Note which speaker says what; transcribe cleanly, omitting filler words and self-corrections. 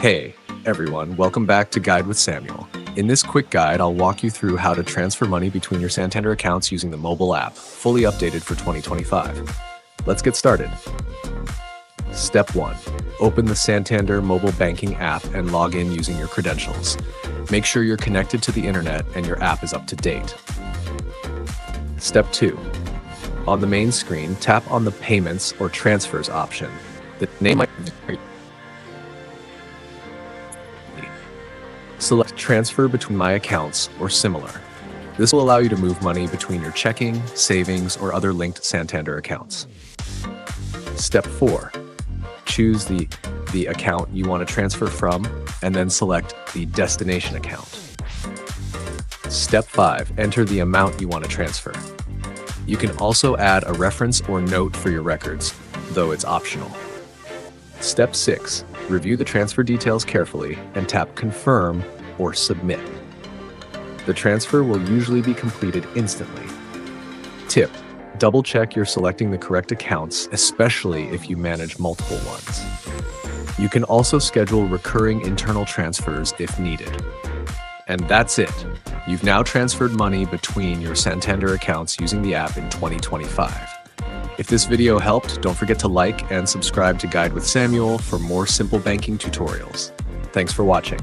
Speaker 1: Hey, everyone, welcome back to Guide with Samuel. In this quick guide, I'll walk you through how to transfer money between your Santander accounts using the mobile app, fully updated for 2025. Let's get started. Step 1. Open the Santander mobile banking app and log in using your credentials. Make sure you're connected to the internet and your app is up to date. Step 2. On the main screen, tap on the Payments or Transfers option. The name might select Transfer between my accounts or similar. This will allow you to move money between your checking, savings, or other linked Santander accounts. Step 4. Choose the account you want to transfer from, and then select the destination account. Step 5. Enter the amount you want to transfer. You can also add a reference or note for your records, though it's optional. Step 6. Review the transfer details carefully and tap Confirm or Submit. The transfer will usually be completed instantly. Tip: double-check you're selecting the correct accounts, especially if you manage multiple ones. You can also schedule recurring internal transfers if needed. And that's it. You've now transferred money between your Santander accounts using the app in 2025. If this video helped, don't forget to like and subscribe to Guide with Samuel for more simple banking tutorials. Thanks for watching.